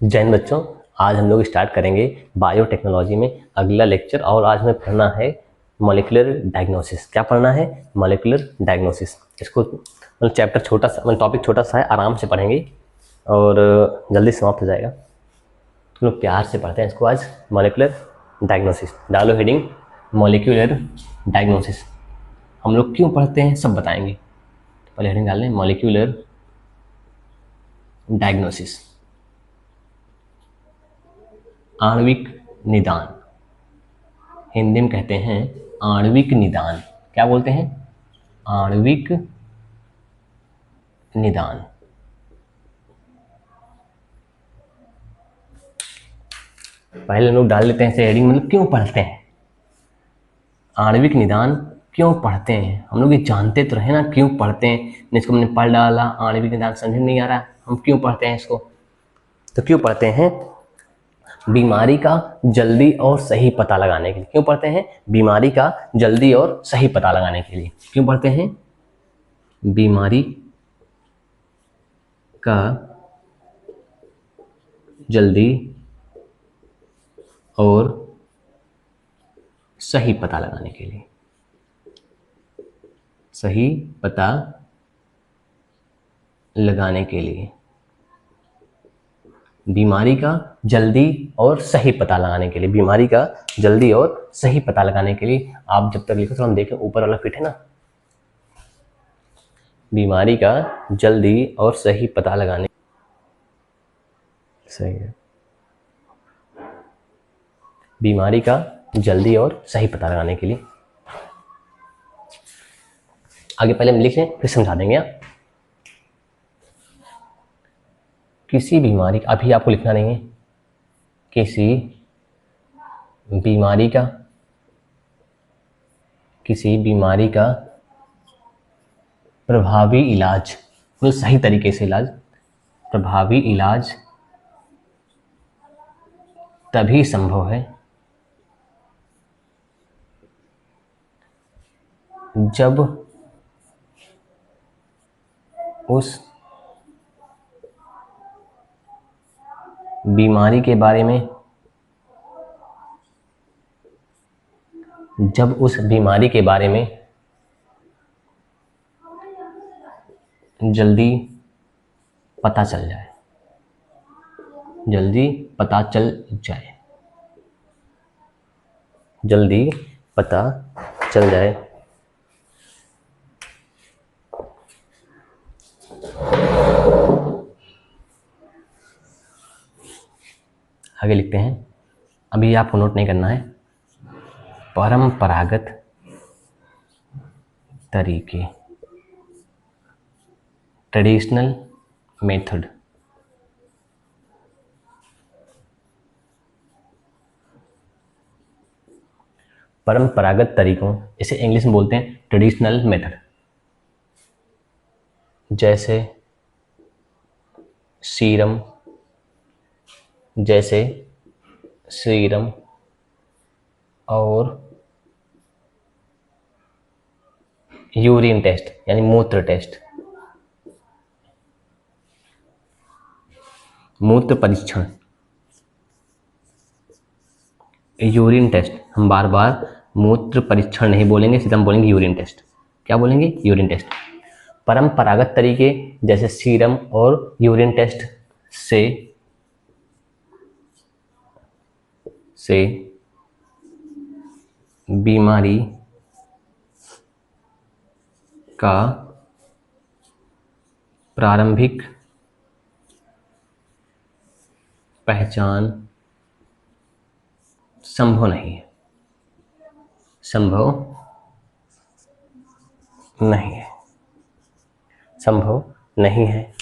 जैन बच्चों, आज हम लोग स्टार्ट करेंगे बायोटेक्नोलॉजी में अगला लेक्चर। और आज हमें पढ़ना है मॉलिक्यूलर डायग्नोसिस। क्या पढ़ना है? Molecular diagnosis. इसको मतलब चैप्टर छोटा सा, मतलब टॉपिक छोटा सा है, आराम से पढ़ेंगे और जल्दी समाप्त हो जाएगा। तो लोग प्यार से पढ़ते हैं इसको। आज मॉलिक्यूलर डायग्नोसिस, डालो हेडिंग मॉलिक्यूलर डायग्नोसिस। हम लोग क्यों पढ़ते हैं सब बताएंगे। पहले हेडिंग डाल लें मॉलिक्यूलर डायग्नोसिस, आणविक निदान। हिंदी में कहते हैं आणविक निदान। क्या बोलते हैं? आणविक निदान। पहले लोग डाल लेते हैं इसे हेडिंग, मतलब क्यों पढ़ते हैं आणविक निदान, क्यों पढ़ते हैं। हम लोग ये जानते तो रहे ना क्यों पढ़ते हैं। इसको मैंने पढ़ डाला, आणविक निदान समझ में नहीं आ रहा, हम क्यों पढ़ते हैं इसको। तो क्यों पढ़ते हैं? बीमारी का जल्दी और सही पता लगाने के लिए। क्यों पढ़ते हैं? बीमारी का जल्दी और सही पता लगाने के लिए। क्यों पढ़ते हैं? बीमारी का जल्दी और सही पता लगाने के लिए। सही पता लगाने के लिए, बीमारी का जल्दी और सही पता लगाने के लिए, बीमारी का जल्दी और सही पता लगाने के लिए। आप जब तक लिखो तो हम देखें ऊपर वाला फिट है ना। बीमारी का जल्दी और सही पता लगाने, सही है। बीमारी का जल्दी और सही पता लगाने के लिए। आगे पहले हम लिख लें फिर समझा देंगे। किसी बीमारी, अभी आपको लिखना नहीं है। किसी बीमारी का, किसी बीमारी का प्रभावी इलाज, मतलब सही तरीके से इलाज, प्रभावी इलाज तभी संभव है जब उस बीमारी के बारे में, जब उस बीमारी के बारे में जल्दी पता चल जाए, जल्दी पता चल जाए, जल्दी पता चल जाए। आगे लिखते हैं, अभी आपको नोट नहीं करना है। परंपरागत तरीके, ट्रेडिशनल मेथड, परंपरागत तरीकों, इसे इंग्लिश में बोलते हैं ट्रेडिशनल मेथड। जैसे सीरम, जैसे सीरम और यूरिन टेस्ट यानी मूत्र टेस्ट, मूत्र परीक्षण। यूरिन टेस्ट, हम बार बार मूत्र परीक्षण नहीं बोलेंगे, सीधा हम बोलेंगे यूरिन टेस्ट। क्या बोलेंगे? Urine test. परंपरागत तरीके जैसे सीरम और यूरिन टेस्ट से बीमारी का प्रारंभिक पहचान संभव नहीं है, संभव नहीं है, संभव नहीं है।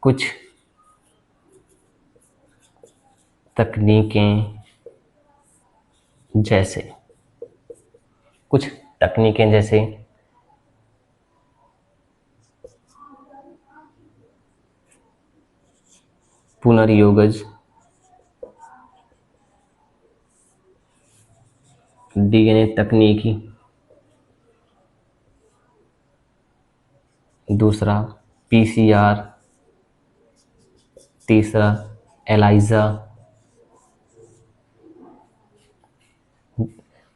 कुछ तकनीकें जैसे, कुछ तकनीकें जैसे पुनर्योगज, डीएनए तकनीकी, दूसरा पीसीआर, तीसरा एलाइजा।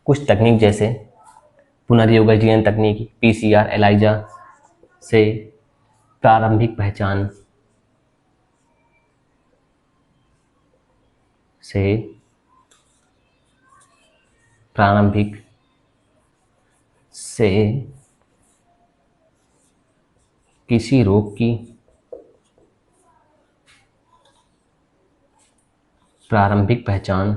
कुछ तकनीक जैसे पुनर्योगज डीएनए तकनीक, पीसीआर, एलाइजा से प्रारंभिक पहचान से किसी रोग की प्रारंभिक पहचान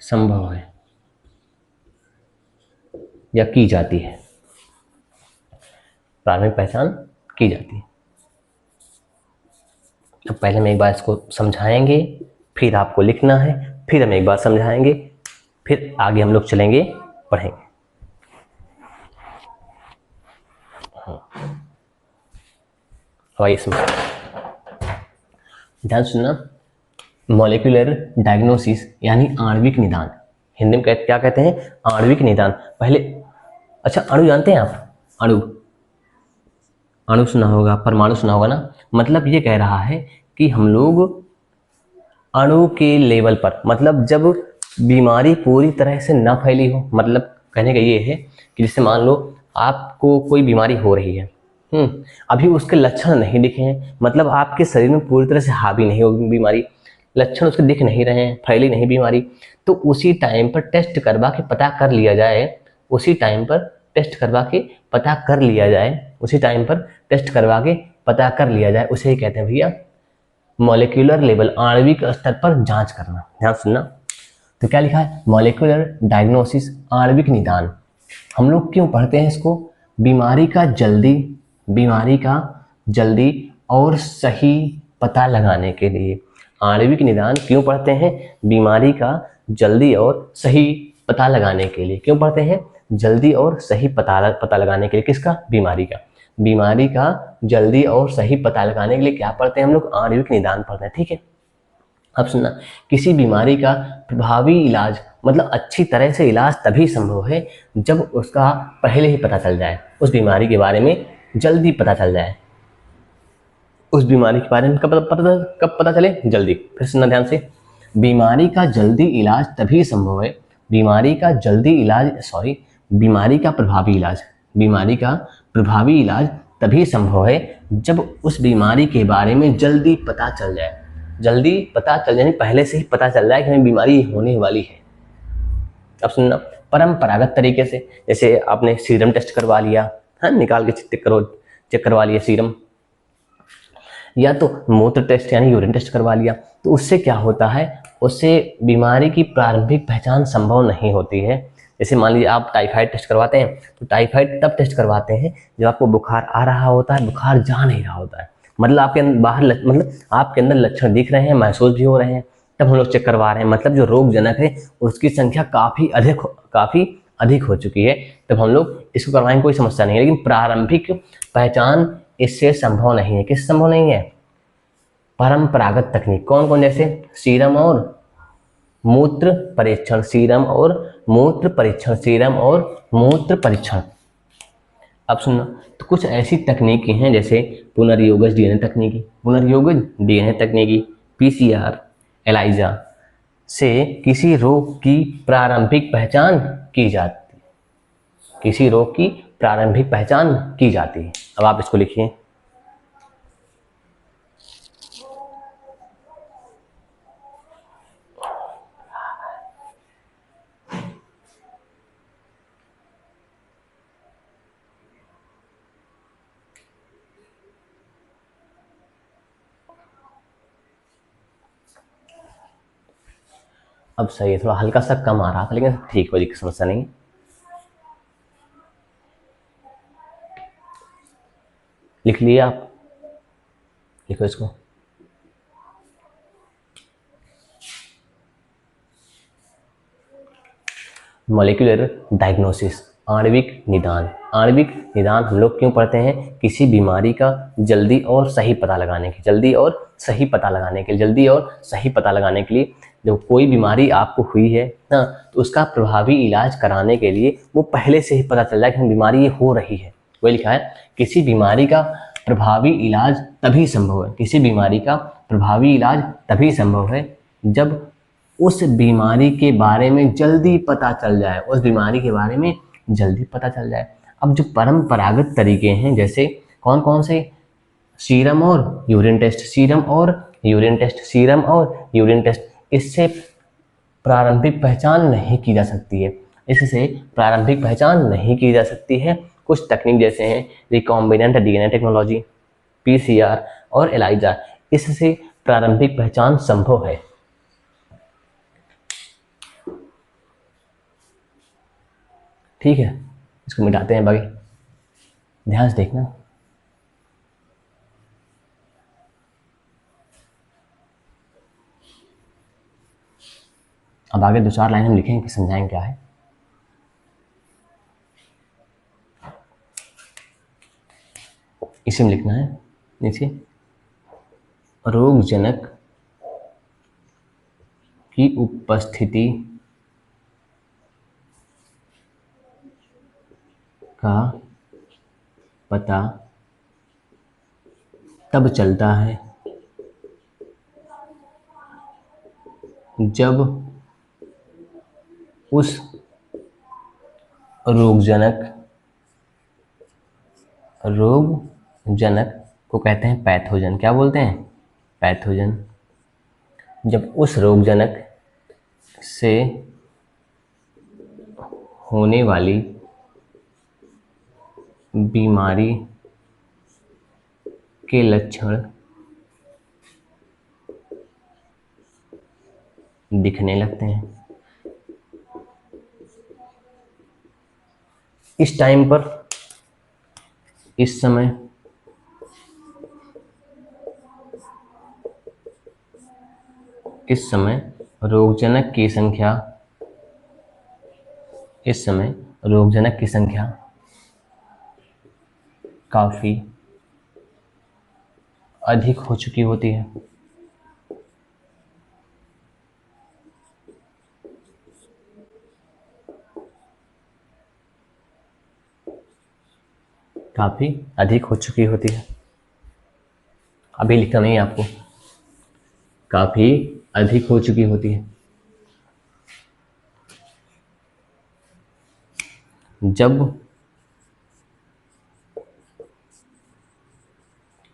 संभव है या की जाती है। प्रारंभिक पहचान की जाती है। तो पहले हम एक बार इसको समझाएंगे, फिर आपको लिखना है, फिर हम एक बार समझाएंगे, फिर आगे हम लोग चलेंगे, पढ़ेंगे। आइए इसमें ध्यान सुनना। मॉलिक्यूलर डायग्नोसिस यानी आणविक निदान, हिंदी में क्या कहते हैं? आणविक निदान। पहले अच्छा, अणु जानते हैं आप? अणु सुना होगा, परमाणु सुना होगा ना। मतलब ये कह रहा है कि हम लोग अणु के लेवल पर, मतलब जब बीमारी पूरी तरह से न फैली हो, मतलब कहने का ये है कि जैसे मान लो आपको कोई बीमारी हो रही है, अभी उसके लक्षण नहीं दिखे हैं, मतलब आपके शरीर में पूरी तरह से हावी नहीं हो बीमारी, लक्षण उसके दिख नहीं रहे हैं, फैली नहीं बीमारी, तो उसी टाइम पर टेस्ट करवा के पता कर लिया जाए, उसी टाइम पर टेस्ट करवा के पता कर लिया जाए, उसे ही कहते हैं भैया मॉलिक्यूलर लेवल, आणविक स्तर पर जांच करना। ध्यान सुनना। तो क्या लिखा है? मॉलिक्यूलर डायग्नोसिस, आणविक निदान। हम लोग क्यों पढ़ते हैं इसको? बीमारी का जल्दी और सही पता लगाने के लिए। आणविक निदान क्यों पढ़ते हैं? बीमारी का जल्दी और सही पता लगाने के लिए। क्यों पढ़ते हैं? जल्दी और सही पता लगाने के लिए। किसका? बीमारी का जल्दी और सही पता लगाने के लिए क्या पढ़ते हैं हम लोग? आणविक निदान पढ़ते हैं। ठीक है, अब सुनना। किसी बीमारी का प्रभावी इलाज, मतलब अच्छी तरह से इलाज तभी संभव है जब उसका पहले ही पता चल जाए, उस बीमारी के बारे में जल्दी पता चल जाए। उस बीमारी के बारे में कब पता चले? जल्दी। फिर सुनना ध्यान से। बीमारी का जल्दी इलाज तभी संभव है, बीमारी का प्रभावी इलाज तभी संभव है जब उस बीमारी के बारे में जल्दी पता चल जाए। जल्दी पता चल जाए, पहले से ही पता चल जाए कि हमें बीमारी होने वाली है। अब सुनना। परंपरागत तरीके से, जैसे आपने सीरम टेस्ट करवा लिया, निकाल के चेक करवा लिया सीरम, या तो मूत्र टेस्ट यानी यूरिन टेस्ट करवा लिया, तो उससे क्या होता है? उससे बीमारी की प्रारंभिक पहचान संभव नहीं होती है। जैसे मान लीजिए आप टाइफाइड टेस्ट करवाते हैं, तो टाइफाइड तब टेस्ट करवाते हैं जब आपको बुखार आ रहा होता है, बुखार जा नहीं रहा होता है, मतलब आपके अंदर लक्षण दिख रहे हैं, महसूस भी हो रहे हैं, तब हम लोग चेक करवा रहे हैं। मतलब जो रोगजनक है उसकी संख्या काफ़ी अधिक हो चुकी है, तब हम लोग इसको करवाएंगे, कोई समस्या नहीं है। लेकिन प्रारंभिक पहचान इससे संभव नहीं है। किस संभव नहीं है? परंपरागत तकनीक। कौन कौन? जैसे सीरम और मूत्र परीक्षण, अब सुनना। तो कुछ ऐसी तकनीकी हैं जैसे पुनर्योगज डीएनए तकनीकी, पीसीआर, एलाइजा से किसी रोग की प्रारंभिक पहचान की जाती है। अब आप इसको लिखिए। अब सही है, थोड़ा हल्का सा कम आ रहा था, लेकिन ठीक हो, समस्या नहीं। लिख लिया आप? लिखो इसको। मॉलिक्यूलर डायग्नोसिस, आणविक निदान। आणविक निदान हम लोग क्यों पढ़ते हैं? किसी बीमारी का जल्दी और सही पता लगाने के, जल्दी और सही पता लगाने के लिए, जल्दी और सही पता लगाने के लिए। जब कोई बीमारी आपको हुई है ना, तो उसका प्रभावी इलाज कराने के लिए वो पहले से ही पता चल जाए कि बीमारी ये हो रही है। वही लिखा है, किसी बीमारी का प्रभावी इलाज तभी संभव है, किसी बीमारी का प्रभावी इलाज तभी संभव है जब उस बीमारी के बारे में जल्दी पता चल जाए, उस बीमारी के बारे में जल्दी पता चल जाए। अब जो परंपरागत तरीके हैं, जैसे कौन कौन से? सीरम और यूरिन टेस्ट, सीरम और यूरिन टेस्ट, सीरम और यूरिन टेस्ट। इससे प्रारंभिक पहचान नहीं की जा सकती है, इससे प्रारंभिक पहचान नहीं की जा सकती है। कुछ तकनीक जैसे हैं रिकॉम्बिनेंट डीएनए टेक्नोलॉजी, पीसीआर और एलाइजा, इससे प्रारंभिक पहचान संभव है। ठीक है, इसको मिटाते हैं बाकी, ध्यान से देखना। अब आगे 2-4 लाइन हम लिखेंगे, फिर समझाएंगे क्या है। इसे में लिखना है, नीचे रोगजनक की उपस्थिति का पता तब चलता है जब उस रोगजनक को कहते हैं पैथोजन। क्या बोलते हैं? पैथोजन। जब उस रोगजनक से होने वाली बीमारी के लक्षण दिखने लगते हैं। इस टाइम पर, इस समय रोगजनक की संख्या, इस समय रोगजनक की संख्या काफी अधिक हो चुकी होती है। काफी अधिक हो चुकी होती है। अभी लिखना नहीं है आपको, काफी अधिक हो चुकी होती है। जब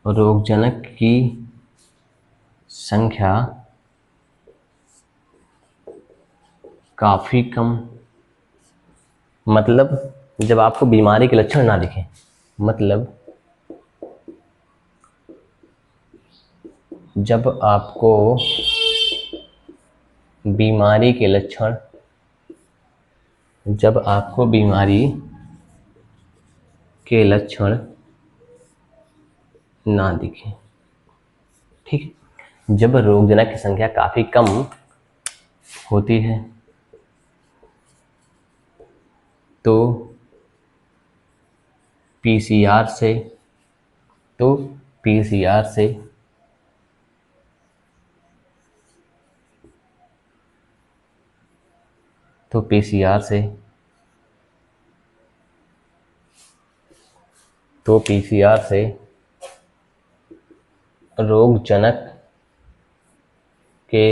रोगजनक की संख्या काफी कम, मतलब जब आपको बीमारी के लक्षण ना दिखें, मतलब जब आपको बीमारी के लक्षण, जब आपको बीमारी के लक्षण ना दिखे, ठीक है। जब रोगजनक की संख्या काफी कम होती है तो पीसीआर से रोगजनक के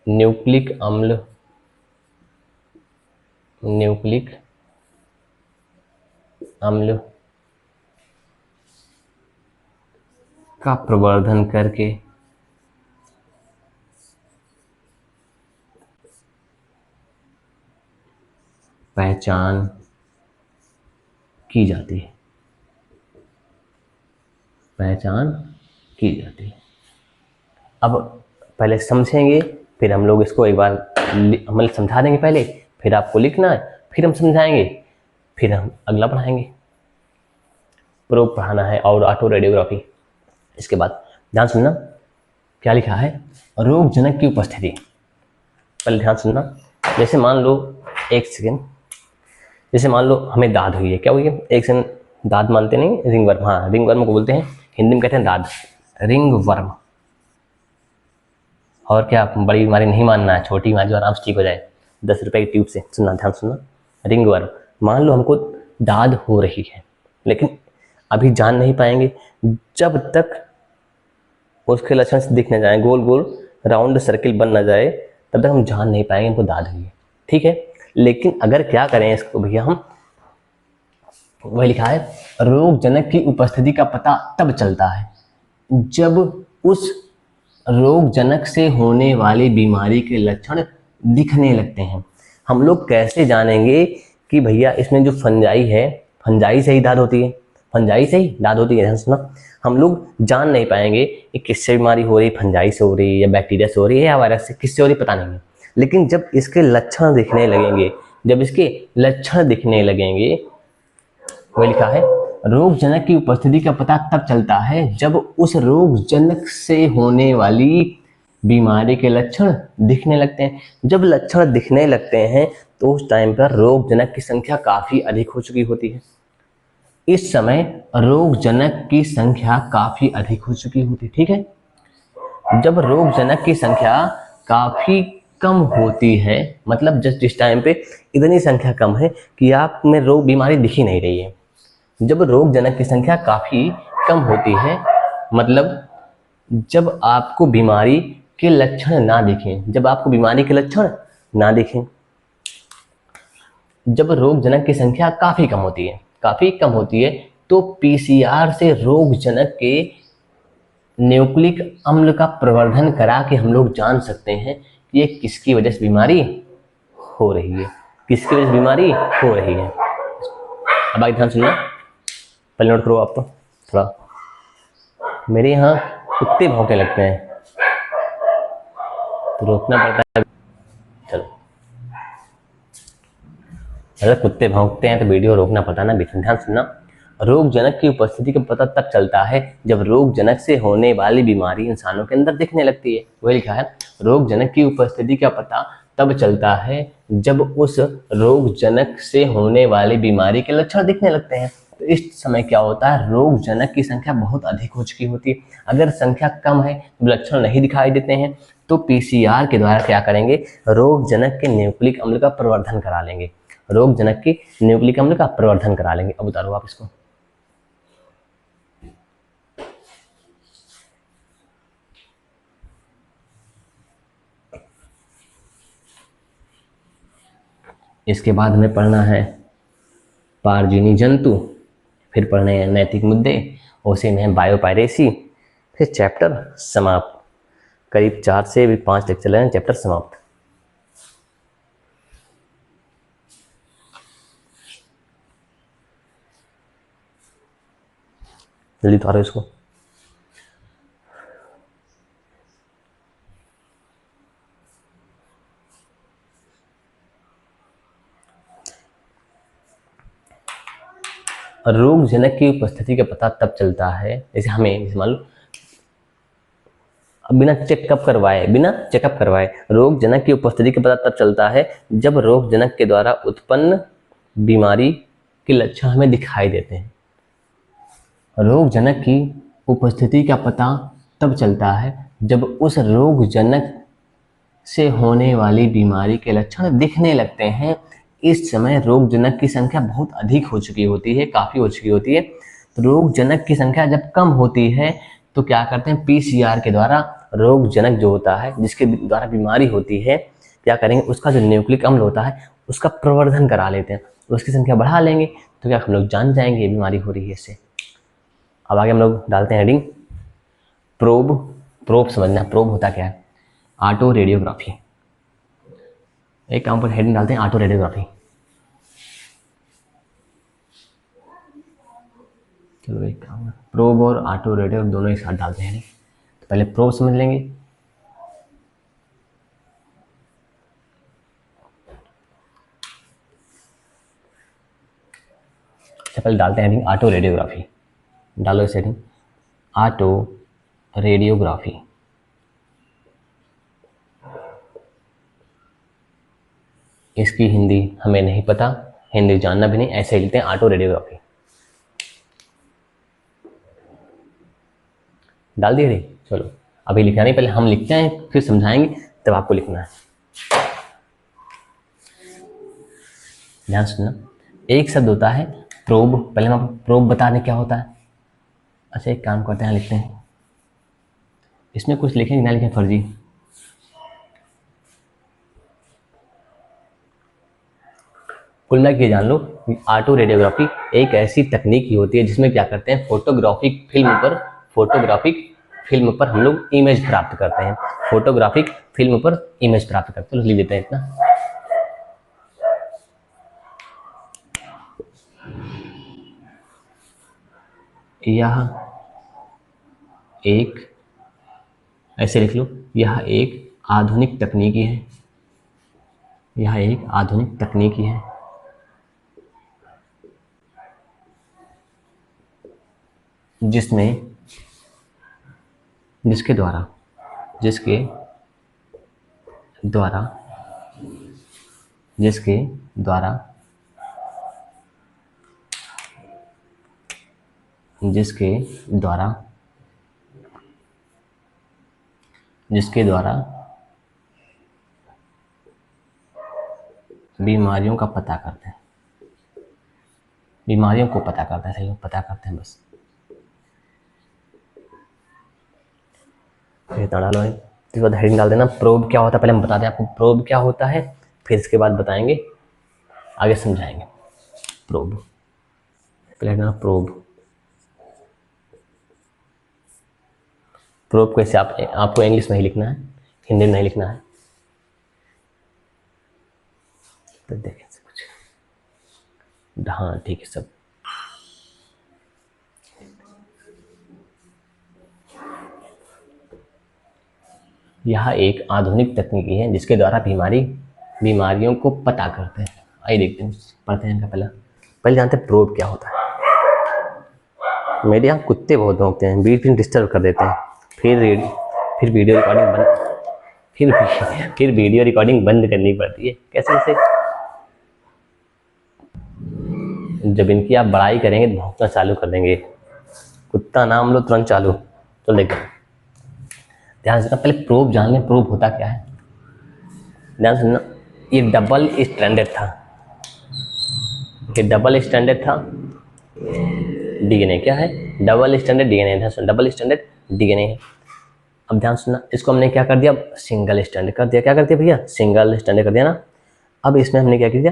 न्यूक्लिक अम्ल का प्रवर्धन करके पहचान की जाती है, अब पहले समझेंगे, फिर हम लोग इसको एक बार हम समझा देंगे पहले, फिर आपको लिखना है, फिर हम समझाएंगे, फिर हम अगला पढ़ाएंगे। प्रोब पढ़ाना है और ऑटो रेडियोग्राफी। इसके बाद ध्यान सुनना, क्या लिखा है? रोगजनक की उपस्थिति। पहले ध्यान सुनना, जैसे मान लो एक सेकेंड, जैसे मान लो हमें दाद हुई है, क्या हुई है, एक सेकेंड, दाद मानते नहीं, रिंग वर्म, हाँ रिंग वर्म को बोलते हैं, हिंदी में कहते हैं दाद, रिंग वर्म। और क्या बड़ी बीमारी नहीं मानना है, छोटी बीमारी जो आराम से ठीक हो जाए, 10 रुपए की ट्यूब से, सुनना ध्यान सुनना, रिंग वर्म। मान लो हमको दाद हो रही है, लेकिन अभी जान नहीं पाएंगे जब तक उसके लक्षण दिख न जाए, गोल गोल राउंड सर्किल बन ना जाए, तब तक हम जान नहीं पाएंगे हमको दाद हुई है, ठीक है। लेकिन अगर क्या करें इसको भैया, हम वही लिखा है, रोग जनक की उपस्थिति का पता तब चलता है जब उस रोग जनक से होने वाली बीमारी के लक्षण दिखने लगते हैं। हम लोग कैसे जानेंगे कि भैया इसमें जो फंजाई है, फंजाई से ही दाद होती है, फंजाई से ही दाद होती है, ध्यान सुना। हम लोग जान नहीं पाएंगे कि किससे बीमारी हो रही, फंजाई से हो रही है या बैक्टीरिया से हो रही है या वायरस से, किससे हो रही पता नहीं है। लेकिन जब इसके लक्षण दिखने लगेंगे, जब इसके लक्षण दिखने लगेंगे, वही लिखा है, रोग जनक की उपस्थिति का पता तब चलता है जब उस रोग जनक से होने वाली बीमारी के लक्षण दिखने लगते हैं। जब लक्षण दिखने लगते हैं तो उस टाइम पर रोग जनक की संख्या काफी अधिक हो चुकी होती है। इस समय रोग जनक की संख्या काफी अधिक हो चुकी होती, ठीक है। जब रोग जनक की संख्या काफी कम होती है, मतलब जिस टाइम पे इतनी संख्या कम है कि आप में रोग बीमारी दिख ही नहीं रही है, जब रोग जनक की संख्या काफी कम होती है, मतलब जब आपको बीमारी के लक्षण ना दिखें, जब आपको बीमारी के लक्षण ना दिखें, जब रोग जनक की संख्या काफी कम होती है, काफी कम होती है, तो पीसीआर से रोग जनक के न्यूक्लिक अम्ल का प्रवर्धन करा के हम लोग जान सकते हैं कि ये किसकी वजह से बीमारी हो रही है, किसकी वजह से बीमारी हो रही है। अब आगे ध्यान सुनिए, पहले नोट करो आप तो थोड़ा, मेरे यहाँ कुत्ते भौंकने लगते हैं तो रोकना पड़ता है। चलो, अगर कुत्ते भौंकते हैं तो वीडियो रोकना पड़ता है ना बीच में, ध्यान सुनना। रोग जनक की उपस्थिति का पता तब चलता है जब रोग जनक से होने वाली बीमारी इंसानों के अंदर दिखने लगती है। वही लिखा है, रोग जनक की उपस्थिति का पता तब चलता है जब उस रोग जनक से होने वाली बीमारी के लक्षण दिखने लगते हैं। तो इस समय क्या होता है, रोग जनक की संख्या बहुत अधिक हो चुकी होती है। अगर संख्या कम है, लक्षण नहीं दिखाई देते हैं, तो पीसीआर के द्वारा क्या करेंगे, रोग जनक के न्यूक्लिक अम्ल का प्रवर्धन करा लेंगे, रोग जनक की न्यूक्लिक अम्ल का प्रवर्धन करा लेंगे। अब उतारो आप इसको, इसके बाद हमें पढ़ना है पारजीनी जंतु, फिर पढ़ने हैं नैतिक मुद्दे, उसी में बायोपायरेसी, फिर चैप्टर समाप्त। करीब 4 से भी 5 लेक्चर हैं, चैप्टर समाप्त। जल्दी उतारो इसको। रोग जनक की उपस्थिति का पता तब चलता है, जैसे हमें, जैसे मान लो बिना चेकअप करवाए रोग जनक की उपस्थिति का पता तब चलता है जब रोग जनक के द्वारा उत्पन्न बीमारी के लक्षण हमें दिखाई देते हैं। रोग जनक की उपस्थिति का पता तब चलता है जब उस रोग जनक से होने वाली बीमारी के लक्षण दिखने लगते हैं। इस समय रोग जनक की संख्या बहुत अधिक हो चुकी होती है, काफ़ी हो चुकी होती है। तो रोग जनक की संख्या जब कम होती है तो क्या करते हैं, पीसीआर के द्वारा रोग जनक जो होता है, जिसके द्वारा बीमारी होती है, क्या करेंगे, उसका जो न्यूक्लिक अम्ल होता है उसका प्रवर्धन करा लेते हैं, उसकी संख्या बढ़ा लेंगे, तो क्या हम लोग जान जाएंगे ये बीमारी हो रही है इससे। अब आगे हम लोग डालते हैं हेडिंग प्रोब। प्रोब समझना, प्रोब होता क्या है, ऑटो रेडियोग्राफी। एक काम पर हेडिंग डालते हैं ऑटो रेडियोग्राफी। चलो एक काम, प्रोब और ऑटो रेडियो दोनों एक साथ डालते हैं। तो पहले प्रोब समझ लेंगे। पहले डालते हैं हेडिंग ऑटो रेडियोग्राफी। डालो इस हेडिंग, ऑटो रेडियोग्राफी। इसकी हिंदी हमें नहीं पता, हिंदी जानना भी नहीं, ऐसे ही लिखते हैं ऑटो रेडियोग्राफी। डाल दिए रे, चलो अभी लिखना नहीं, पहले हम लिखते हैं फिर समझाएंगे, तब आपको लिखना है। ध्यान सुनना, एक शब्द होता है प्रोब, पहले हम प्रोब बता दें क्या होता है। अच्छा एक काम करते हैं, लिखते हैं, इसमें कुछ लिखेंगे ना लिखें फर्जी। कुल मिला के जान लो, ऑटो रेडियोग्राफी एक ऐसी तकनीक होती है जिसमें क्या करते हैं, फोटोग्राफिक फिल्म पर हम लोग इमेज प्राप्त करते हैं, फोटोग्राफिक फिल्म पर इमेज प्राप्त करते हैं। लिख देते हैं इतना। यह एक, ऐसे लिख लो, यह एक आधुनिक तकनीकी है, यह एक आधुनिक तकनीकी है जिसके द्वारा बीमारियों का पता करते हैं, बीमारियों को पता करते हैं, सही पता करते हैं बस। डालो, इसके बाद हेडिंग डाल देना प्रोब क्या होता है। पहले हम बता दें आपको प्रोब क्या होता है, फिर इसके बाद बताएंगे, आगे समझाएंगे। प्रोब, पहले ना प्रोब को ऐसे आपको इंग्लिश में ही लिखना है, हिंदी में नहीं लिखना है। तो देखें कुछ, हाँ ठीक है सब। यह एक आधुनिक तकनीकी है जिसके द्वारा बीमारियों को पता करते हैं। आइए देखते हैं, पढ़ते हैं इनका पहले जानते हैं प्रोब क्या होता है। मेरे यहाँ कुत्ते बहुत भौंकते हैं, बीच बीच डिस्टर्ब कर देते हैं, फिर वीडियो रिकॉर्डिंग बंद करनी पड़ती है। कैसे जब इनकी आप बड़ाई करेंगे तो भौंकना चालू कर देंगे। कुत्ता नाम लो तुरंत चालू। तो देखो ध्यान से, पहले प्रोब जान लें, प्रोब होता क्या है। ध्यान सुनना, ये डबल स्टैंडर्ड था, डीएनए क्या है, डबल स्टैंडर्ड डीएनए। ध्यान सुन, डबल स्टैंडर्ड डीएनए है। अब ध्यान सुनना, इसको हमने क्या कर दिया, सिंगल स्टैंडर्ड कर दिया। क्या कर दिया भैया, सिंगल स्टैंडर्ड कर दिया ना। अब इसमें हमने क्या किया,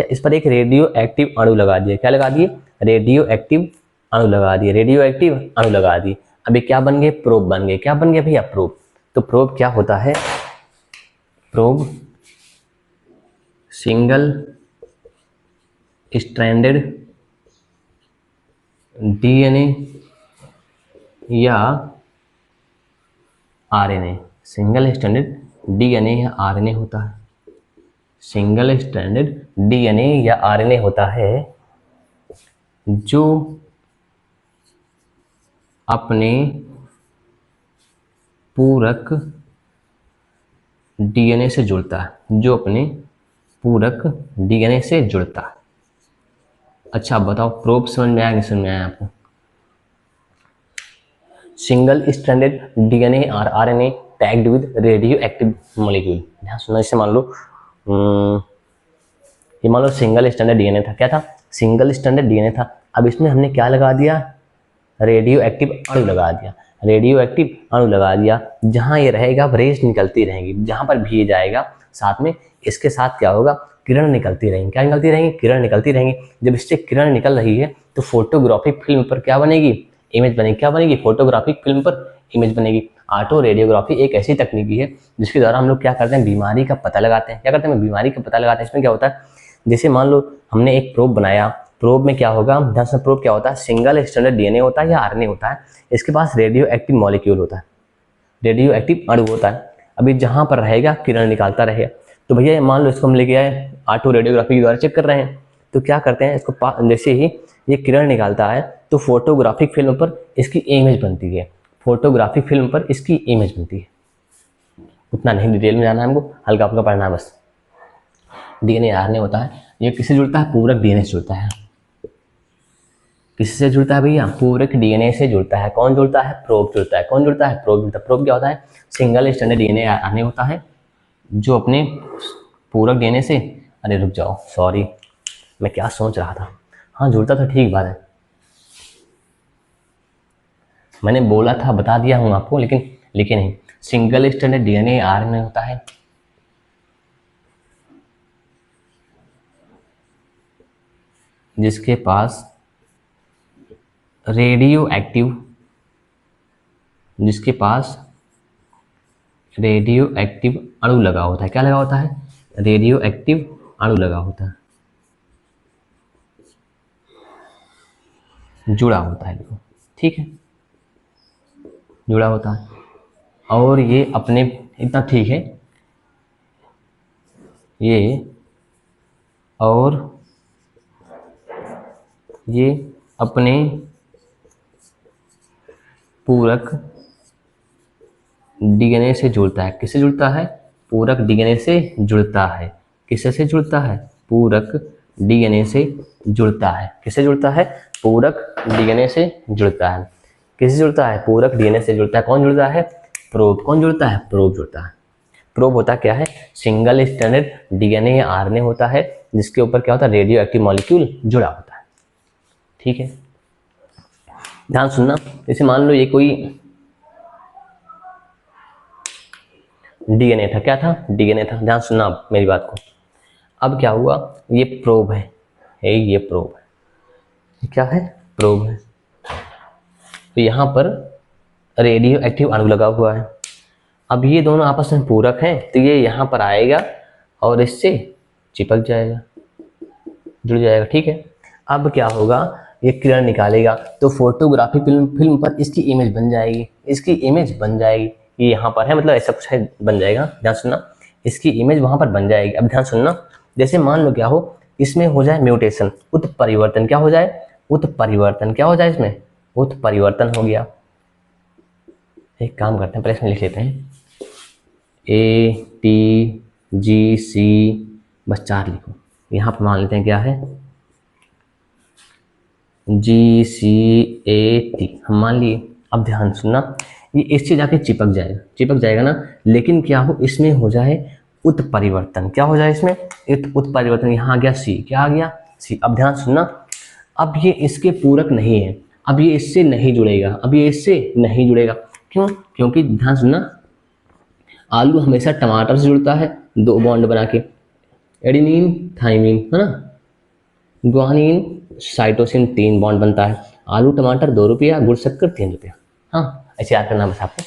इस पर एक रेडियो एक्टिव अणु लगा दिए। क्या लगा दिए, रेडियो एक्टिव अणु लगा दिए। अभी क्या बन गए, प्रोब बन गए। क्या बन गया भैया, प्रोब। तो प्रोब क्या होता है, प्रोब सिंगल स्ट्रैंडेड डीएनए या आरएनए, सिंगल स्ट्रैंडेड डीएनए या आरएनए होता है। सिंगल स्ट्रैंडेड डीएनए या आरएनए होता है जो अपने पूरक डीएनए से जुड़ता है, अच्छा बताओ प्रोब समझ में आया, नहीं समझ में आया आपको। सिंगल स्ट्रैंडेड डीएनए और RNA tagged with radio active molecule. ध्यान सुनना, इसे मान लो ये मान लो सिंगल स्टैंडर्ड डीएनए था। क्या था, सिंगल स्टैंडर्ड डीएनए था। अब इसमें हमने क्या लगा दिया, रेडियो एक्टिव अणु लगा दिया। जहां ये रहेगा रेज निकलती रहेंगी, जहां पर भी ये जाएगा साथ में इसके साथ क्या होगा, किरण निकलती रहेंगी। क्या निकलती रहेंगी, किरण निकलती रहेंगी। जब इससे किरण निकल रही है तो फोटोग्राफिक फिल्म पर क्या बनेगी, इमेज बनेगी। क्या बनेगी, फोटोग्राफिक फिल्म पर इमेज बनेगी। ऑटो रेडियोग्राफी एक ऐसी तकनीकी है जिसके द्वारा हम लोग क्या करते हैं, बीमारी का पता लगाते हैं। क्या करते हैं, बीमारी का पता लगाते हैं। इसमें क्या होता है, जैसे मान लो हमने एक प्रोब बनाया, प्रोब में क्या होगा, प्रोब क्या होता है, सिंगल स्टैंडर्ड डीएनए होता है या आरएनए होता है। इसके पास रेडियो एक्टिव मॉलिक्यूल होता है, रेडियो एक्टिव अणु होता है। अभी जहां पर रहेगा किरण निकालता रहेगा। तो भैया मान लो इसको हम लेके आए, ऑटो रेडियोग्राफी के द्वारा चेक कर रहे हैं। तो क्या करते हैं, इसको जैसे ही ये किरण निकालता है तो फोटोग्राफिक फिल्म पर इसकी इमेज बनती है, उतना नहीं डिटेल में जाना है हमको, हल्का फुल्का पढ़ना है बस। डीएनए आरएनए होता है, ये किससे जुड़ता है? पूरक डीएनए से जुड़ता है। किससे जुड़ता है भैया? पूरक डीएनए से जुड़ता है। कौन जुड़ता है? प्रोब जुड़ता है। कौन जुड़ता है? प्रोब जुड़ता है। प्रोब क्या होता है? सिंगल स्ट्रैंडेड डीएनए आरएनए होता है जो अपने पूरक डीएनए से, अरे रुक जाओ, सॉरी, मैं क्या सोच रहा था। हाँ, जुड़ता तो ठीक बात है, मैंने बोला था, बता दिया हूँ आपको, लेकिन लिखे नहीं। सिंगल स्ट्रैंडेड डीएनए आरएनए होता है जिसके पास रेडियो एक्टिव, जिसके पास रेडियो एक्टिव अणु लगा होता है। क्या लगा होता है? रेडियो एक्टिव अणु लगा होता है, जुड़ा होता है, देखो, ठीक है, जुड़ा होता है। और ये अपने, इतना ठीक है ये, और ये अपने पूरक डीएनए से जुड़ता है। किससे जुड़ता है? पूरक डीएनए से जुड़ता है। किससे जुड़ता है? पूरक डीएनए से जुड़ता है। किससे जुड़ता है? पूरक डीएनए से जुड़ता है। किससे जुड़ता है? पूरक डीएनए से जुड़ता है। कौन जुड़ता है? प्रोब। कौन जुड़ता है? प्रोब जुड़ता है। प्रोब होता क्या है? सिंगल स्ट्रैंडेड डीएनए या आरएनए होता है जिसके ऊपर क्या होता है? रेडियो एक्टिव मॉलिक्यूल जुड़ा होता है, ठीक है। ध्यान सुनना, जैसे मान लो ये कोई डीएनए था। क्या था? डीएनए था। ध्यान सुनना आप मेरी बात को। अब क्या हुआ? ये प्रोब है, ये प्रोब है। ये क्या है? प्रोब है। तो यहाँ पर रेडियो एक्टिव अणु लगा हुआ है। अब ये दोनों आपस में पूरक हैं, तो ये यहाँ पर आएगा और इससे चिपक जाएगा, जुड़ जाएगा, ठीक है। अब क्या होगा? ये किरण निकालेगा तो फोटोग्राफी फिल्म पर इसकी इमेज बन जाएगी। इसकी इमेज बन जाएगी, ये यहाँ पर है, मतलब ऐसा कुछ है, बन जाएगा। ध्यान सुनना, इसकी इमेज वहाँ पर बन जाएगी। अब ध्यान सुनना, जैसे मान लो क्या हो, इसमें हो जाए म्यूटेशन, उत्परिवर्तन। क्या हो जाए? उत्परिवर्तन। क्या हो जाए इसमें? उत्परिवर्तन हो गया। एक काम करते हैं, पहले इसमें लिख लेते हैं, ATGC, बस 4 लिखो। यहाँ पर मान लेते हैं क्या है? GCAT हम मान लिए। अब ध्यान सुनना, ये इससे जाके चिपक जाएगा, चिपक जाएगा ना, लेकिन क्या हो, इसमें हो जाए उत्परिवर्तन। क्या हो जाए इसमें? उत्परिवर्तन। यहाँ आ गया C। क्या आ गया? C। अब ध्यान सुनना, अब ये इसके पूरक नहीं है, अब ये इससे नहीं जुड़ेगा, अब ये इससे नहीं जुड़ेगा। क्यों? क्योंकि ध्यान सुनना, आलू हमेशा टमाटर से जुड़ता है 2 बॉन्ड बना के, एडिनिन थाइमिन, है ना, ग्वानिन साइटोसिन 3 बॉन्ड बनता है। आलू टमाटर 2 रुपया, गुड़ शक्कर 3 रुपया। हाँ, ऐसे याद करना बस आपको।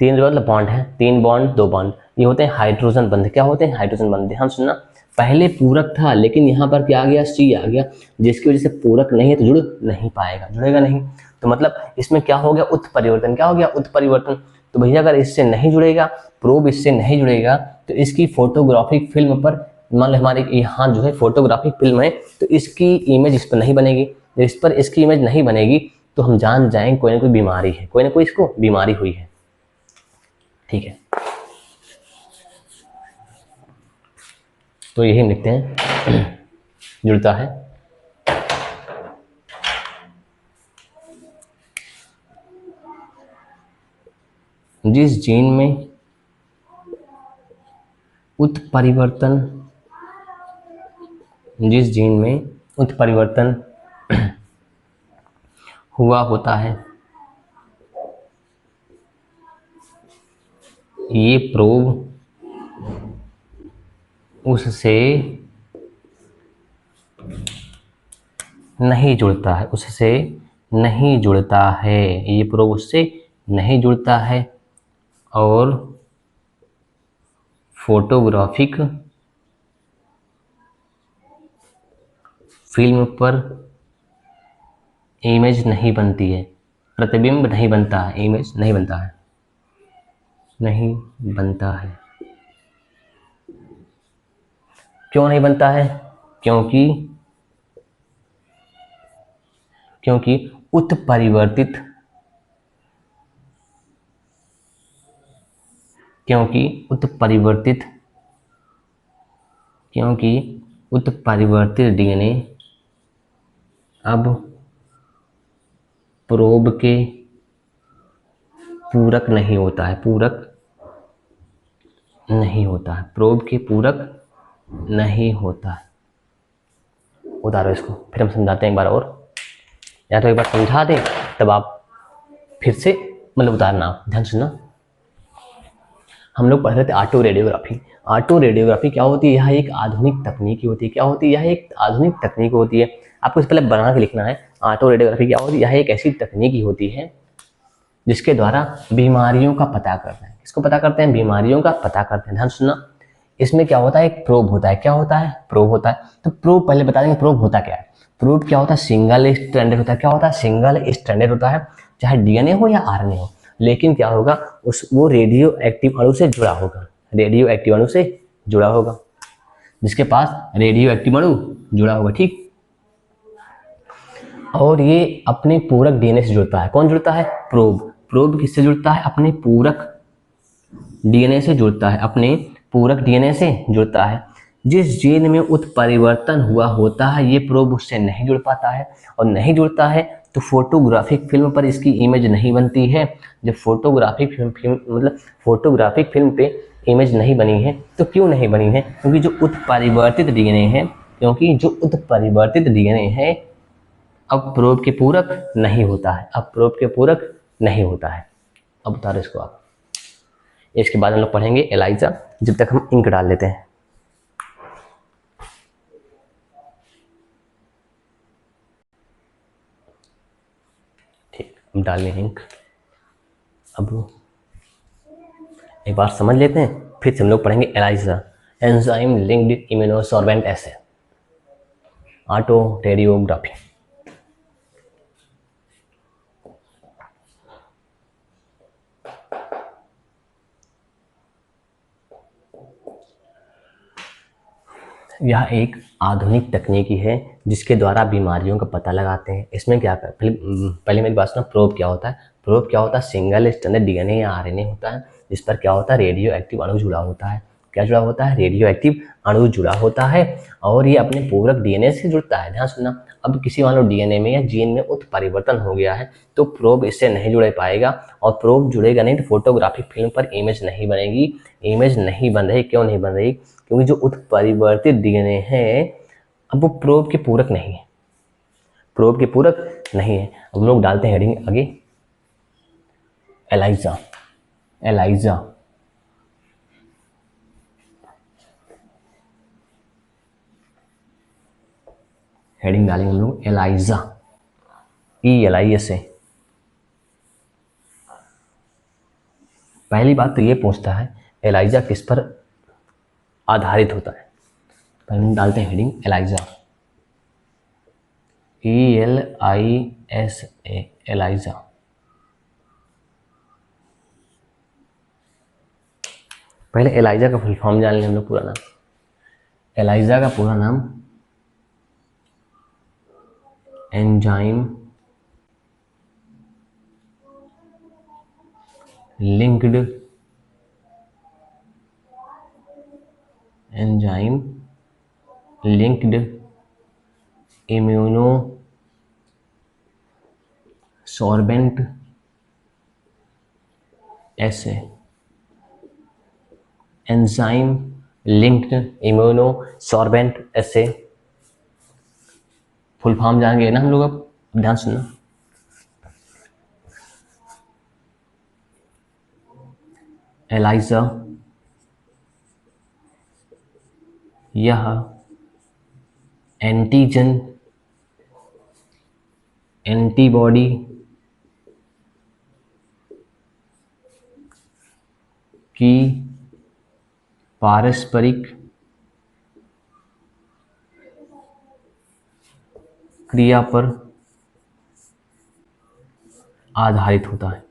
3 रुपया मतलब बॉन्ड है, 3 बॉन्ड 2 बॉन्ड, ये होते हैं हाइड्रोजन बंध। क्या होते हैं? हाइड्रोजन बंध। ध्यान सुनना, पहले पूरक था लेकिन यहाँ पर क्या आ गया? C आ गया, जिसकी वजह से पूरक नहीं है तो जुड़ नहीं पाएगा, जुड़ेगा नहीं। तो मतलब इसमें क्या हो गया? उत्परिवर्तन। क्या हो गया? उत्परिवर्तन। तो भैया अगर इससे नहीं जुड़ेगा, प्रोब इससे नहीं जुड़ेगा, तो इसकी फोटोग्राफिक फिल्म पर, मान लो हमारे यहाँ जो है फोटोग्राफिक फिल्म है, तो इसकी इमेज इस पर नहीं बनेगी। जब इस पर इसकी इमेज नहीं बनेगी तो हम जान जाएंगे कोई ना कोई बीमारी है, कोई ना कोई इसको बीमारी हुई है, ठीक है। तो यही हम लिखते हैं, जुड़ता है। जिस जीन में उत्परिवर्तन, जिस जीन में उत्परिवर्तन हुआ होता है, ये प्रोब उससे नहीं जुड़ता है, उससे नहीं जुड़ता है, ये प्रोब उससे नहीं जुड़ता है और फोटोग्राफिक फिल्म पर इमेज नहीं बनती है, प्रतिबिंब नहीं बनता है, इमेज नहीं बनता है, नहीं बनता है। क्यों नहीं बनता है? क्योंकि क्योंकि उत्परिवर्तित, क्योंकि उत्परिवर्तित क्योंकि उत्परिवर्तित डीएनए अब प्रोब के पूरक नहीं होता है, पूरक नहीं होता है, प्रोब के पूरक नहीं होता है। उतारो इसको, फिर हम समझाते हैं एक बार और, या तो एक बार समझा दें तब आप फिर से मतलब उतारना। ध्यान सुनना, हम लोग पढ़ रहे थे ऑटो रेडियोग्राफी। ऑटो रेडियोग्राफी क्या होती है? यह एक आधुनिक तकनीक होती है। क्या होती है? यह एक आधुनिक तकनीक होती है। आपको इससे पहले बना के लिखना है। ऑटो रेडियोग्राफी क्या होती है? यह एक ऐसी तकनीक होती है जिसके द्वारा बीमारियों का पता करते हैं। किसको पता करते हैं? बीमारियों का पता करते हैं। ध्यान सुनना, इसमें क्या होता है? एक प्रोब होता है। क्या होता है? प्रोब होता है। तो प्रोब पहले बता देंगे प्रोब होता क्या है। प्रोब क्या होता है? सिंगल स्ट्रैंडेड होता है। क्या होता है? सिंगल स्ट्रैंडेड होता है, चाहे डीएनए हो या आरएनए हो। लेकिन क्या होगा, वो रेडियो एक्टिव अणु से जुड़ा होगा, रेडियो एक्टिव अणु से जुड़ा होगा, जिसके पास रेडियो एक्टिव अणु जुड़ा होगा। ठीक, और ये अपने पूरक डीएनए से जुड़ता है। कौन जुड़ता है? प्रोब। प्रोब किससे जुड़ता है? अपने पूरक डीएनए से जुड़ता है, अपने पूरक डीएनए से जुड़ता है। जिस जीन में उत्परिवर्तन हुआ होता है ये प्रोब उससे नहीं जुड़ पाता है, और नहीं जुड़ता है तो फोटोग्राफिक फिल्म पर इसकी इमेज नहीं बनती है। जब फोटोग्राफिक फिल्म मतलब फोटोग्राफिक फिल्म पे इमेज नहीं बनी है तो क्यों नहीं बनी है? क्योंकि जो उत्परिवर्तित डीएनए है, क्योंकि जो उत्परिवर्तित डीएनए है अब प्रोब के पूरक नहीं होता है, अब प्रोब के पूरक नहीं होता है। अब बता रहे इसको आप। इसके बाद हम लोग पढ़ेंगे एलाइजा, जब तक हम इंक डाल लेते हैं। ठीक, हम डाल लें इंक। अब एक बार समझ लेते हैं, फिर से हम लोग पढ़ेंगे एलाइजा, एंजाइम लिंक्ड इम्यूनोसॉर्बेंट एसे, ऑटो रेडियोग्राफी। यह एक आधुनिक तकनीकी है जिसके द्वारा बीमारियों का पता लगाते हैं। इसमें क्या कर, पहले मेरी बात सुना, प्रोब क्या होता है? प्रोब क्या होता है? सिंगल स्ट्रैंडेड डीएनए या आरएनए होता है, जिस पर क्या होता है? रेडियो एक्टिव अणु जुड़ा होता है। क्या जुड़ा होता है? रेडियो एक्टिव अणु जुड़ा होता है, और ये अपने पूरक डीएनए से जुड़ता है। ध्यान सुनना, अब किसी मान लो डीएनए में या जीन में उत्परिवर्तन हो गया है तो प्रोब इससे नहीं जुड़ पाएगा, और प्रोब जुड़ेगा नहीं तो फोटोग्राफिक फिल्म पर इमेज नहीं बनेगी। इमेज नहीं बन रही, क्यों नहीं बन रही? क्योंकि जो उत्परिवर्तित डीएनए है अब वो प्रोब के पूरक नहीं है, प्रोब के पूरक नहीं है। अब हम लोग डालते हैं हेडिंग आगे, एलाइजा, एलाइजा हेडिंग डालेंगे हम लोग एलाइजा, ELISA। पहली बात तो ये पूछता है एलाइजा किस पर आधारित होता है। पहले हम डालते हैं हेडिंग एलाइजा, ELISA, एलाइजा। पहले एलाइजा का फुल फॉर्म जान लें हम लोग, पूरा नाम। एलाइजा का पूरा नाम enzyme linked, enzyme linked immunosorbent assay, enzyme linked immunosorbent assay. Full form जानेंगे ना हम लोग। अब ध्यान सुनना, एलाइजा यह एंटीजन एंटीबॉडी की पारस्परिक क्रिया पर आधारित होता है।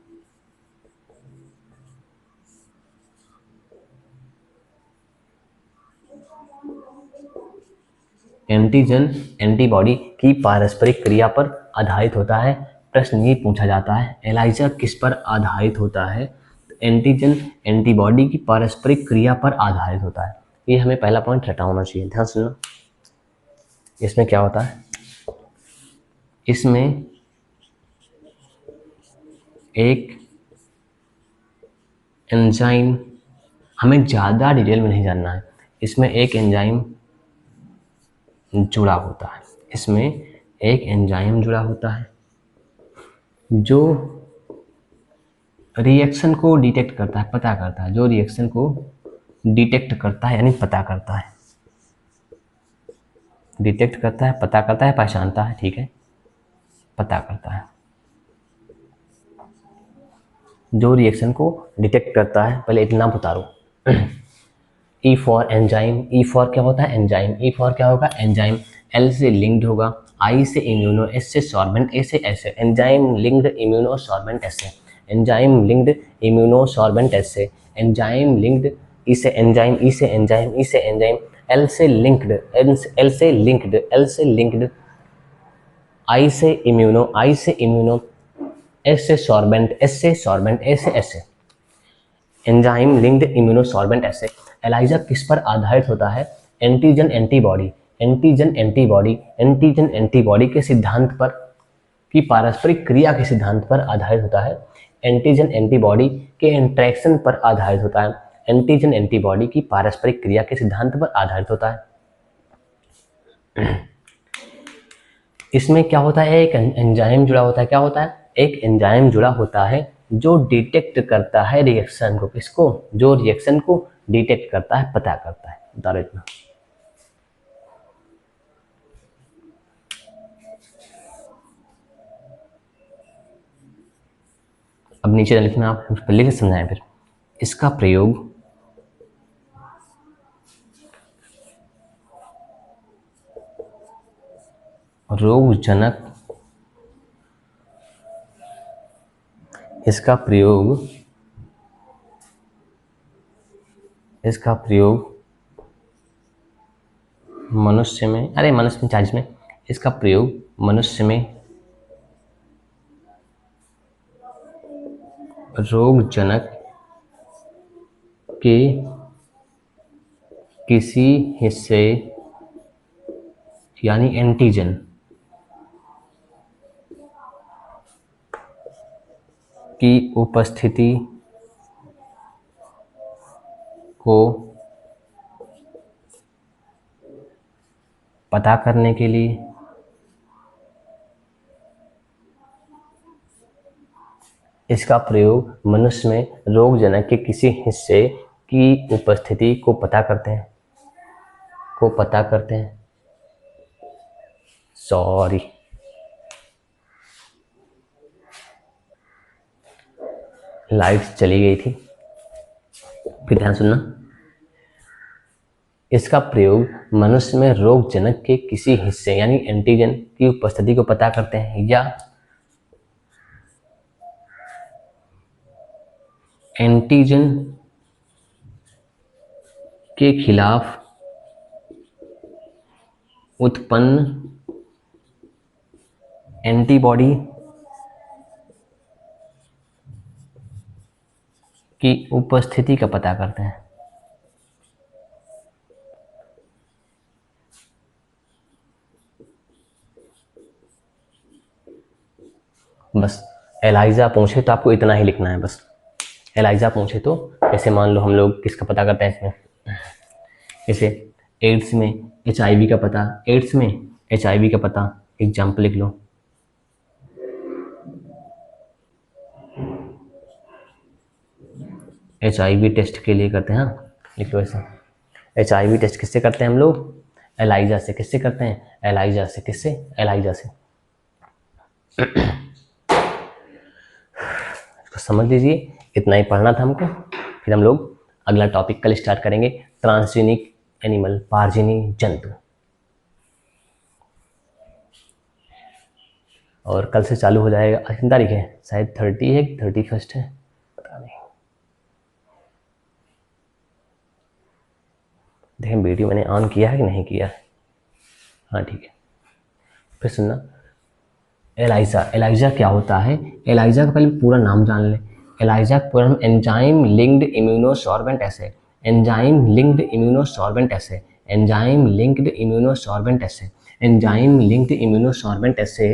एंटीजन एंटीबॉडी की पारस्परिक क्रिया पर आधारित होता है। प्रश्न ये पूछा जाता है एलाइजा किस पर आधारित होता है? एंटीजन एंटीबॉडी की पारस्परिक क्रिया पर आधारित होता है। ये हमें पहला पॉइंट रटा होना चाहिए, ध्यान सुनना। इसमें क्या होता है, इसमें एक एंजाइम, हमें ज़्यादा डिटेल में नहीं जानना है, इसमें एक एंजाइम जुड़ा होता है, इसमें एक एंजाइम जुड़ा होता है जो रिएक्शन को डिटेक्ट करता है, पता करता है, जो रिएक्शन को डिटेक्ट करता है यानी पता करता है, डिटेक्ट करता है, पता करता है, पहचानता है, ठीक है, पता करता है, जो रिएक्शन को डिटेक्ट करता है। पहले एक नाम उतारो, E for enzyme, E for क्या होता है, एंजाइम, ई फॉर क्या होगा, एंजाइम, एल से लिंक्ड होगा, आई से इम्यूनो, एस से सॉर्बेंट, ए से एसे, एंजाइम लिंक्ड इम्यूनो सॉर्बेंट एसे, एंजाइम लिंक्ड इम्यूनो सॉर्बेंट एसे, एंजाइम लिंक्ड, ई से एंजाइम, ई से एंजाइम, ई से एंजाइम, एल से लिंक्ड, एल से लिंक्ड, एल से लिंक्ड, आई से इम्यूनो, आई से इम्यूनो, एस से सॉर्बेंट, एस से सॉर्बेंट, ए से एसे, एंजाइम लिंक्ड इम्यूनोसॉर्बेंट एसे। एलाइजा किस पर आधारित होता है, antigen antibody, antigen antibody, antigen antibody के सिद्धांत पर, की पारस्परिक क्रिया के सिद्धांत पर आधारित होता है, एंटीजन एंटीबॉडी के इंट्रैक्शन पर आधारित होता है, एंटीजन एंटीबॉडी की पारस्परिक क्रिया के सिद्धांत पर आधारित होता है। इसमें क्या होता है, एक एंजाइम जुड़ा होता है, क्या होता है, एक एंजाइम जुड़ा होता है जो डिटेक्ट करता है रिएक्शन को, किसको, जो रिएक्शन को डिटेक्ट करता है, पता करता है, बता रहे इतना। अब नीचे लिखना, आप पहले से समझाएं फिर। इसका प्रयोग रोगजनक, इसका प्रयोग, इसका प्रयोग मनुष्य में, अरे मनुष्य में चार्ज में, इसका प्रयोग मनुष्य में रोगजनक के किसी हिस्से यानी एंटीजन की उपस्थिति को पता करने के लिए इसका प्रयोग मनुष्य में रोगजनक के किसी हिस्से की उपस्थिति को पता करते हैं, को पता करते हैं, सॉरी, लाइट्स चली गई थी, फिर ध्यान सुनना। इसका प्रयोग मनुष्य में रोगजनक के किसी हिस्से यानी एंटीजन की उपस्थिति को पता करते हैं या एंटीजन के खिलाफ उत्पन्न एंटीबॉडी की उपस्थिति का पता करते हैं। बस एलाइजा पूछे तो आपको इतना ही लिखना है, बस एलाइजा पूछे तो, जैसे मान लो हम लोग किसका पता करते हैं इसमें, जैसे एड्स में HIV का पता, एड्स में HIV का पता, एग्जाम्पल लिख लो, HIV टेस्ट के लिए करते हैं, हाँ लिख लो ऐसा, HIV टेस्ट किससे करते हैं हम लोग, एलाइजा से। किससे करते हैं, एलाइजा से। किससे, एलाइजा से। इसको समझ लीजिए, इतना ही पढ़ना था हमको, फिर हम लोग अगला टॉपिक कल स्टार्ट करेंगे, ट्रांसजेनिक एनिमल, पारजीनी जंतु, और कल से चालू हो जाएगा। आज कितनी तारीख है, शायद 30 है कि 31 है, पता नहीं। देखें वीडियो मैंने ऑन किया है कि नहीं किया है, हाँ ठीक है। फिर सुनना, एलाइजा, एलाइजा क्या होता है, एलाइजा का पहले पूरा नाम जान ले। एलाइजा का पूरा नाम enzyme linked immunosorbent assay, enzyme linked immunosorbent assay, enzyme linked immunosorbent assay, enzyme linked immunosorbent एसे,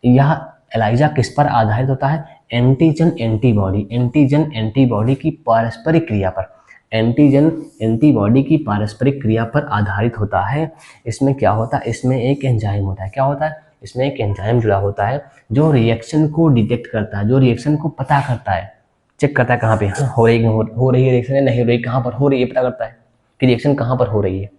यह एलाइजा किस पर आधारित होता है? एंटीजन एंटीबॉडी, एंटीजन एंटीबॉडी की पारस्परिक क्रिया पर, एंटीजन एंटीबॉडी की पारस्परिक क्रिया पर आधारित होता है। इसमें क्या होता है? इसमें एक एंजाइम होता है। क्या होता है? इसमें एक एंजाइम जुड़ा होता है जो रिएक्शन को डिटेक्ट करता है, जो रिएक्शन को पता करता है, चेक करता है कहाँ पे हो रही है रिएक्शन है, नहीं हो रही, कहाँ पर हो रही है, पता करता है कि रिएक्शन कहाँ पर हो रही है।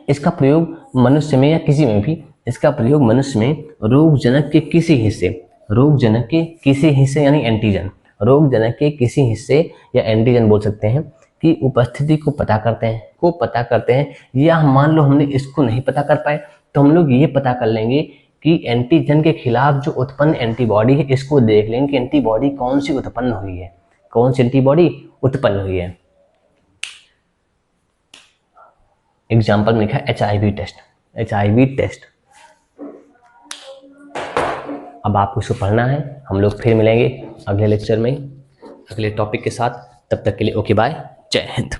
इसका प्रयोग मनुष्य में या किसी में भी, इसका प्रयोग मनुष्य में रोगजनक के किसी हिस्से, रोगजनक के किसी हिस्से यानी एंटीजन, रोगजनक के किसी हिस्से या एंटीजन बोल सकते हैं कि उपस्थिति को पता करते हैं, या मान लो हमने इसको नहीं पता कर पाए तो हम लोग ये पता कर लेंगे कि एंटीजन के खिलाफ जो उत्पन्न एंटीबॉडी है, इसको देख लेंगे कि एंटीबॉडी कौन सी उत्पन्न हुई है, कौन सी एंटीबॉडी उत्पन्न हुई है। एग्जाम्पल में लिखा है HIV टेस्ट, HIV टेस्ट। अब आपको इसको पढ़ना है। हम लोग फिर मिलेंगे अगले लेक्चर में अगले टॉपिक के साथ। तब तक के लिए ओके बाय, जय हिंद।